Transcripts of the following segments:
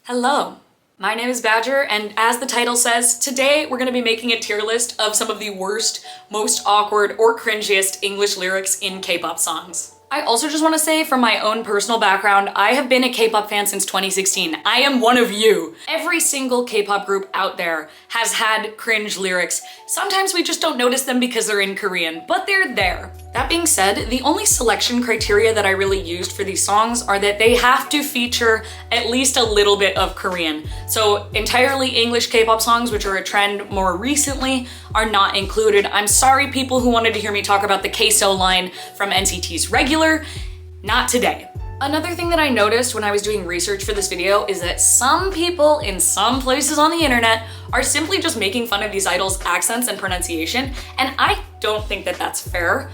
Hello, my name is Badger, and as the title says, today we're going to be making a tier list of some of the worst, most awkward, or cringiest English lyrics in K-pop songs. I also just want to say, from my own personal background, I have been a K-pop fan since 2016. I am one of you. Every single K-pop group out there has had cringe lyrics. Sometimes we just don't notice them because they're in Korean, but they're there. That being said, the only selection criteria that I really used for these songs are that they have to feature at least a little bit of Korean. So entirely English K-pop songs, which are a trend more recently, are not included. I'm sorry, people who wanted to hear me talk about the queso line from NCT's Regular. Not today. Another thing that I noticed when I was doing research for this video is that some people in some places on the internet are simply just making fun of these idols' accents and pronunciation, and I don't think that that's fair.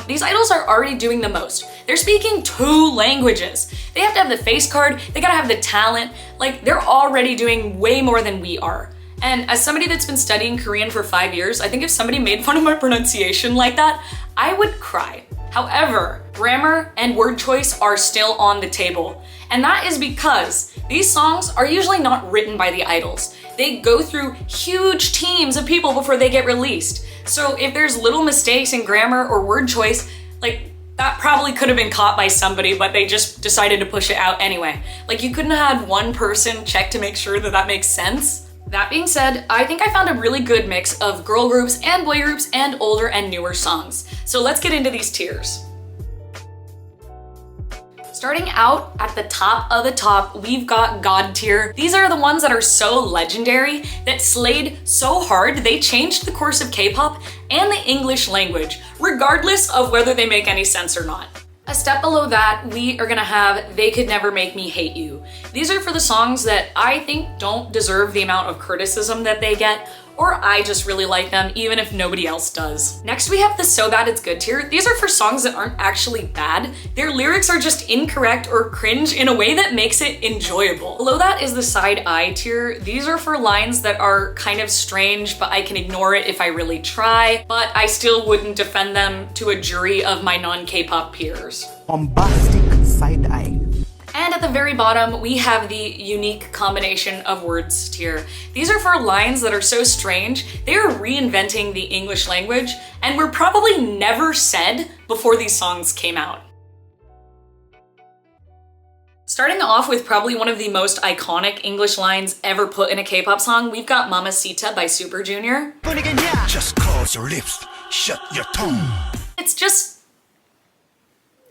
These idols are already doing the most. They're speaking 2 languages. They have to have the face card, they gotta have the talent, like they're already doing way more than we are. And as somebody that's been studying Korean for 5 years, I think if somebody made fun of my pronunciation like that, I would cry. However, grammar and word choice are still on the table. And that is because these songs are usually not written by the idols. They go through huge teams of people before they get released. So if there's little mistakes in grammar or word choice, like that probably could have been caught by somebody, but they just decided to push it out anyway. Like you couldn't have had one person check to make sure that that makes sense. That being said, I think I found a really good mix of girl groups and boy groups and older and newer songs. So let's get into these tiers. Starting out at the top of the top, we've got God tier. These are the ones that are so legendary, that slayed so hard, they changed the course of K-pop and the English language, regardless of whether they make any sense or not. A step below that, we are gonna have They Could Never Make Me Hate You. These are for the songs that I think don't deserve the amount of criticism that they get, or I just really like them even if nobody else does. Next we have the So Bad It's Good tier. These are for songs that aren't actually bad. Their lyrics are just incorrect or cringe in a way that makes it enjoyable. Below that is the Side Eye tier. These are for lines that are kind of strange, but I can ignore it if I really try, but I still wouldn't defend them to a jury of my non-K-pop peers. Bombastic side eye. And at the very bottom, we have the Unique Combination of Words tier. These are for lines that are so strange, they are reinventing the English language and were probably never said before these songs came out. Starting off with probably one of the most iconic English lines ever put in a K-pop song, we've got Mamacita by Super Junior. Just close your lips, shut your tongue. It's just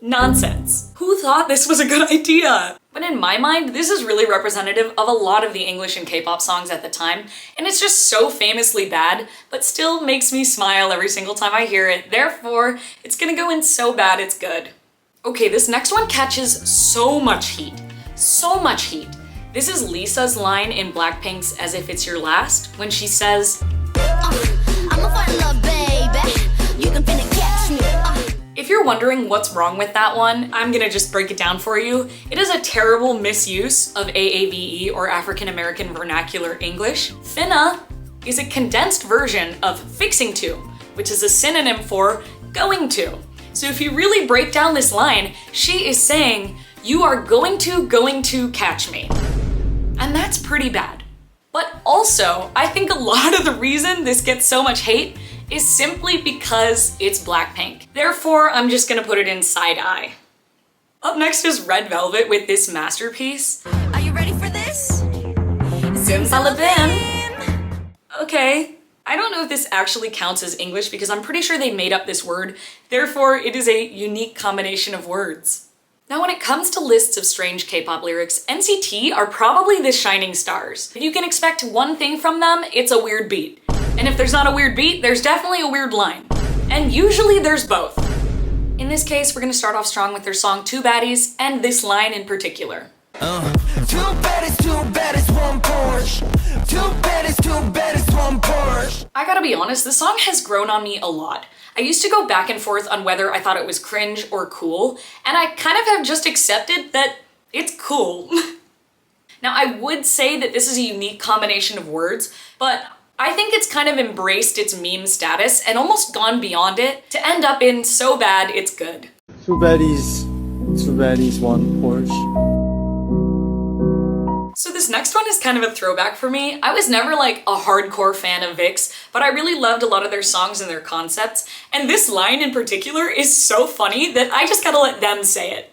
nonsense. Who thought this was a good idea? But in my mind, this is really representative of a lot of the English and K-pop songs at the time, and it's just so famously bad, but still makes me smile every single time I hear it. Therefore, it's gonna go in So Bad It's Good. Okay, this next one catches so much heat. So much heat. This is Lisa's line in Blackpink's As If It's Your Last, when she says, I'ma find love, baby. You can finna catch me. If you're wondering what's wrong with that one, I'm gonna just break it down for you. It is a terrible misuse of AAVE, or African American Vernacular English. Finna is a condensed version of fixing to, which is a synonym for going to. So if you really break down this line, she is saying, you are going to catch me. And that's pretty bad. But also, I think a lot of the reason this gets so much hate is simply because it's Blackpink. Therefore, I'm just gonna put it in Side Eye. Up next is Red Velvet with this masterpiece. Are you ready for this? Simsalabim. Okay, I don't know if this actually counts as English because I'm pretty sure they made up this word. Therefore, it is a unique combination of words. Now, when it comes to lists of strange K-pop lyrics, NCT are probably the shining stars. If you can expect one thing from them, it's a weird beat. And if there's not a weird beat, there's definitely a weird line. And usually there's both. In this case, we're gonna start off strong with their song Two Baddies, and this line in particular. Two baddies, one Porsche. Two baddies, one Porsche. I gotta be honest, this song has grown on me a lot. I used to go back and forth on whether I thought it was cringe or cool, and I kind of have just accepted that it's cool. Now, I would say that this is a unique combination of words, but I think it's kind of embraced its meme status and almost gone beyond it to end up in So Bad It's Good. Two baddies, one Porsche. So this next one is kind of a throwback for me. I was never like a hardcore fan of VIX, but I really loved a lot of their songs and their concepts. And this line in particular is so funny that I just gotta let them say it.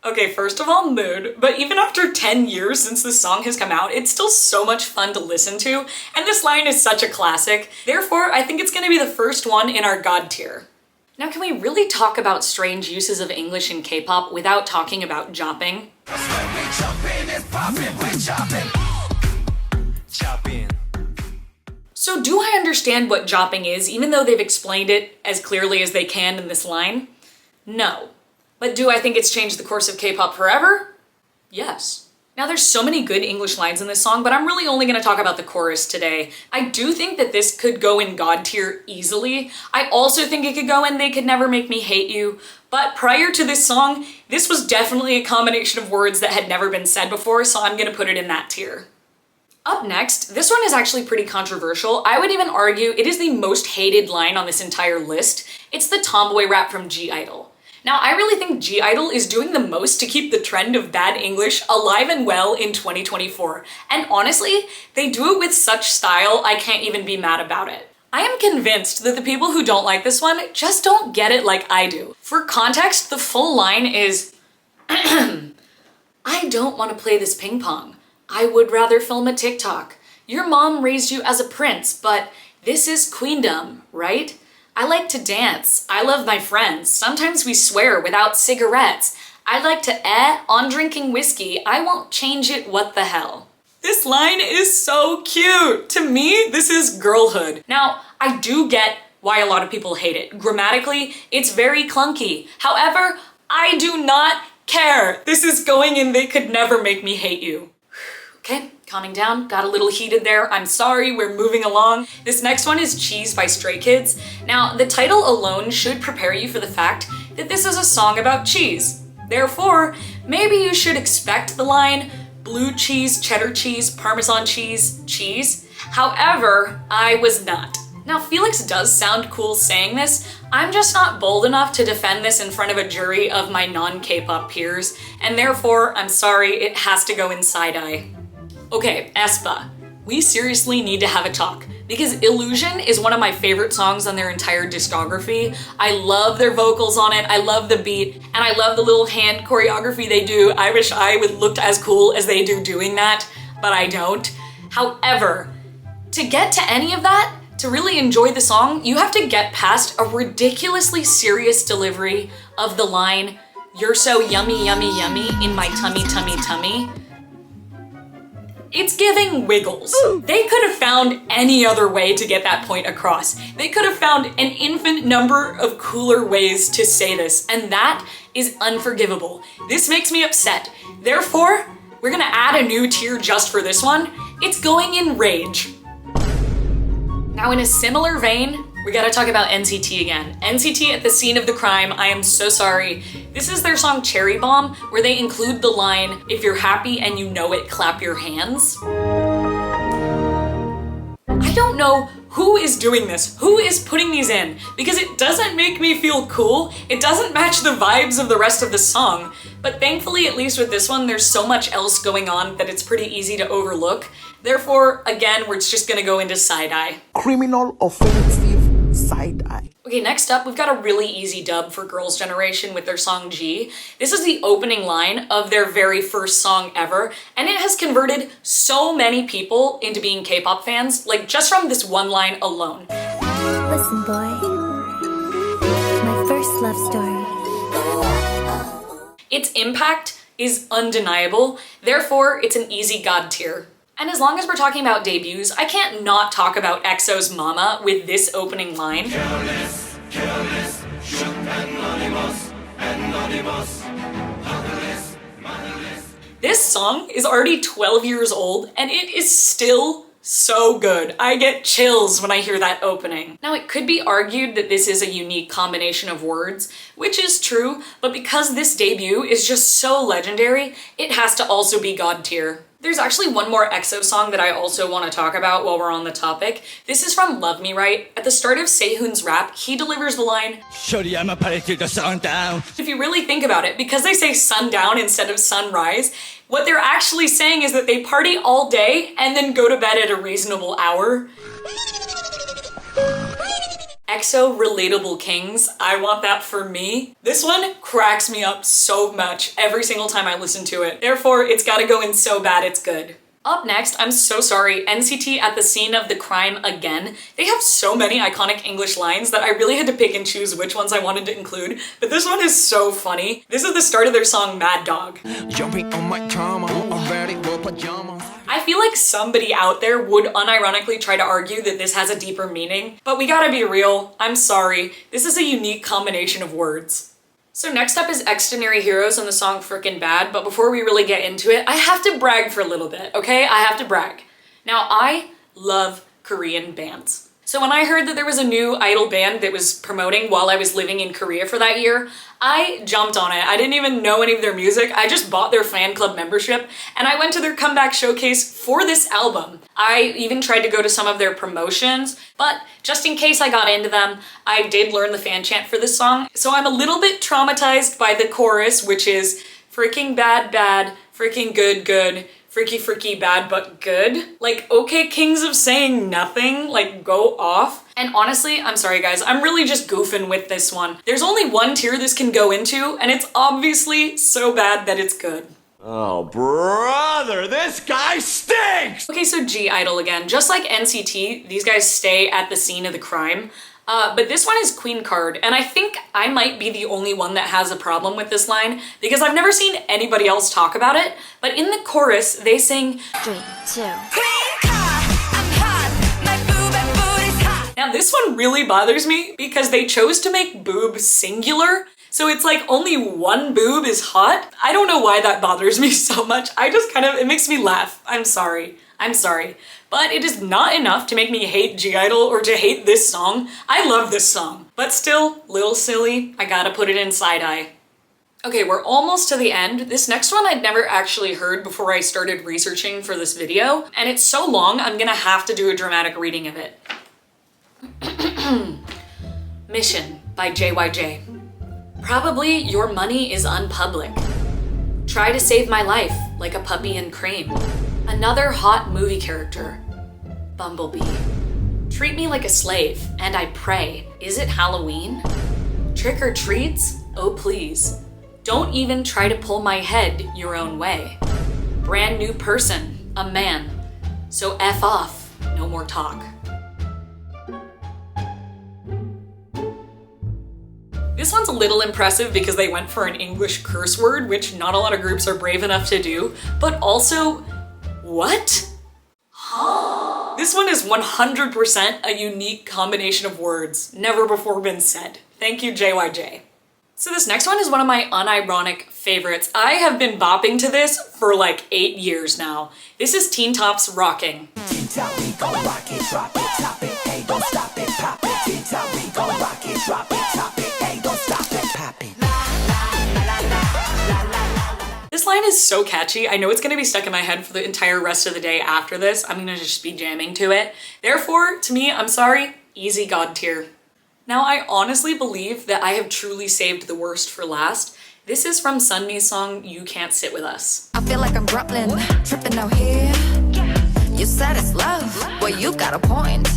Okay, first of all, mood, but even after 10 years since this song has come out, it's still so much fun to listen to, and this line is such a classic. Therefore, I think it's gonna be the first one in our God tier. Now, can we really talk about strange uses of English in K-pop without talking about jopping? So do I understand what jopping is, even though they've explained it as clearly as they can in this line? No. But do I think it's changed the course of K-pop forever? Yes. Now there's so many good English lines in this song, but I'm really only gonna talk about the chorus today. I do think that this could go in God tier easily. I also think it could go in They Could Never Make Me Hate You, but prior to this song, this was definitely a combination of words that had never been said before, so I'm gonna put it in that tier. Up next, this one is actually pretty controversial. I would even argue it is the most hated line on this entire list. It's the tomboy rap from (G)I-DLE. Now, I really think (G)I-DLE is doing the most to keep the trend of bad English alive and well in 2024. And honestly, they do it with such style, I can't even be mad about it. I am convinced that the people who don't like this one just don't get it like I do. For context, the full line is, I don't want to play this ping pong. I would rather film a TikTok. Your mom raised you as a prince, but this is queendom, right? I like to dance. I love my friends. Sometimes we swear without cigarettes. I like to on drinking whiskey. I won't change it, what the hell. This line is so cute. To me, this is girlhood. Now, I do get why a lot of people hate it. Grammatically, it's very clunky. However, I do not care. This is going in They Could Never Make Me Hate You. Okay, calming down, got a little heated there. I'm sorry, we're moving along. This next one is Cheese by Stray Kids. Now, the title alone should prepare you for the fact that this is a song about cheese. Therefore, maybe you should expect the line, blue cheese, cheddar cheese, Parmesan cheese, cheese. However, I was not. Now, Felix does sound cool saying this. I'm just not bold enough to defend this in front of a jury of my non-K-pop peers, and therefore, I'm sorry, it has to go in side-eye. Okay, aespa, we seriously need to have a talk because Illusion is one of my favorite songs on their entire discography. I love their vocals on it, I love the beat, and I love the little hand choreography they do. I wish I would looked as cool as they do doing that, but I don't. However, to get to any of that, to really enjoy the song, you have to get past a ridiculously serious delivery of the line, "You're so yummy, yummy, yummy in my tummy, tummy, tummy." It's giving Wiggles. They could have found any other way to get that point across. They could have found an infinite number of cooler ways to say this, and that is unforgivable. This makes me upset. Therefore, we're gonna add a new tier just for this one. It's going in Rage. Now, in a similar vein, we gotta talk about NCT again. NCT at the scene of the crime, I am so sorry. This is their song Cherry Bomb, where they include the line, "If you're happy and you know it, clap your hands." I don't know who is doing this, who is putting these in, because it doesn't make me feel cool, it doesn't match the vibes of the rest of the song, but thankfully, at least with this one, there's so much else going on that it's pretty easy to overlook. Therefore, again, we're just gonna go into side-eye. Criminal offensive side-eye. Okay, next up, we've got a really easy dub for Girls' Generation with their song G. This is the opening line of their very first song ever, and it has converted so many people into being K-pop fans, like just from this one line alone. Listen, boy, my first love story. Its impact is undeniable, therefore it's an easy God tier. And as long as we're talking about debuts, I can't not talk about EXO's Mama with this opening line. Careless, careless, anonymous, anonymous, motherless. This song is already 12 years old and it is still so good. I get chills when I hear that opening. Now, it could be argued that this is a unique combination of words, which is true, but because this debut is just so legendary, it has to also be God tier. There's actually one more EXO song that I also want to talk about while we're on the topic. This is from Love Me Right. At the start of Sehun's rap, he delivers the line, Shorty, I'ma party till the sun down. if you really think about it, because they say sundown instead of sunrise, what they're actually saying is that they party all day and then go to bed at a reasonable hour. EXO relatable kings, I want that for me. This one cracks me up so much every single time I listen to it. Therefore, it's gotta go in so bad it's good. Up next, I'm so sorry, NCT at the scene of the crime again. They have so many iconic English lines that I really had to pick and choose which ones I wanted to include, but this one is so funny. This is the start of their song Mad Dog. Jumping on my trauma, I'm ready for pajamas. I feel like somebody out there would unironically try to argue that this has a deeper meaning, but we gotta be real, I'm sorry, this is a unique combination of words. So next up is Extraordinary Heroes and the song Frickin' Bad, but before we really get into it, I have to brag for a little bit, okay? I have to brag. Now, I love Korean bands. So when I heard that there was a new idol band that was promoting while I was living in Korea for that year, I jumped on it. I didn't even know any of their music. I just bought their fan club membership and I went to their comeback showcase for this album. I even tried to go to some of their promotions, but just in case I got into them, I did learn the fan chant for this song. So I'm a little bit traumatized by the chorus, which is freaking bad, bad, freaking good, good, freaky, freaky, bad, but good. Like, okay, kings of saying nothing, like, go off. And honestly, I'm sorry guys, I'm really just goofing with this one. There's only one tier this can go into, and it's obviously so bad that it's good. Oh, brother, this guy stinks! Okay, so G-Idol again. Just like NCT, these guys stay at the scene of the crime. But this one is Queen Card, and I think I might be the only one that has a problem with this line because I've never seen anybody else talk about it, but in the chorus, they sing 3, 2. Now this one really bothers me because they chose to make boob singular, so it's like only one boob is hot. I don't know why that bothers me so much. It makes me laugh. I'm sorry. But it is not enough to make me hate G-Idol or to hate this song. I love this song, but still, little silly. I gotta put it in side-eye. Okay, we're almost to the end. This next one I'd never actually heard before I started researching for this video, and it's so long I'm gonna have to do a dramatic reading of it. Mission by JYJ. Probably your money is unpublic. Try to save my life like a puppy and cream. Another hot movie character. Bumblebee. Treat me like a slave, and I pray. Is it Halloween? Trick or treats? Oh please. Don't even try to pull my head your own way. Brand new person, a man. So F off, no more talk. This one's a little impressive because they went for an English curse word, which not a lot of groups are brave enough to do, but also, what? Huh? This one is 100% a unique combination of words, never before been said. Thank you, JYJ. So this next one is one of my unironic favorites. I have been bopping to this for like 8 years now. This is Teen Top's Rocking. Teen Top, we gon' rock it, drop it, top it, hey, don't stop it, pop it. Teen Top, we gon' rock it, drop it, top it, hey, don't stop it, pop it. This line is so catchy. I know it's gonna be stuck in my head for the entire rest of the day after this. I'm gonna just be jamming to it. Therefore, to me, I'm sorry, easy God tier. Now, I honestly believe that I have truly saved the worst for last. This is from Sunmi's song, You Can't Sit With Us. I feel like I'm Brooklyn, tripping out here. You said it's love, well you got a point.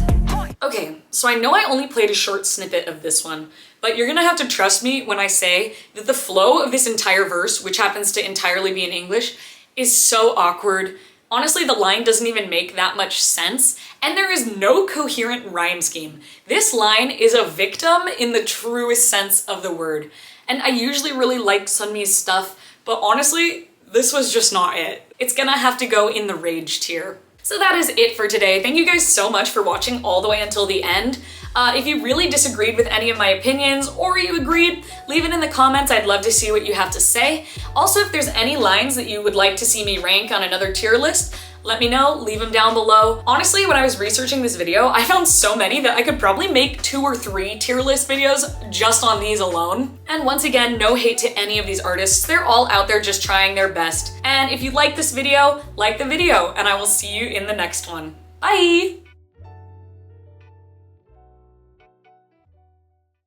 Okay, so I know I only played a short snippet of this one, but you're gonna have to trust me when I say that the flow of this entire verse, which happens to entirely be in English, is so awkward. Honestly, the line doesn't even make that much sense, and there is no coherent rhyme scheme. This line is a victim in the truest sense of the word. And I usually really like Sunmi's stuff, but honestly, this was just not it. It's gonna have to go in the rage tier. So that is it for today. Thank you guys so much for watching all the way until the end. If you really disagreed with any of my opinions or you agreed, leave it in the comments. I'd love to see what you have to say. Also, if there's any lines that you would like to see me rank on another tier list, Let me know, leave them down below. Honestly, when I was researching this video, I found so many that I could probably make 2 or 3 tier list videos just on these alone. And once again, no hate to any of these artists. They're all out there just trying their best. And if you like this video, like the video, and I will see you in the next one. Bye!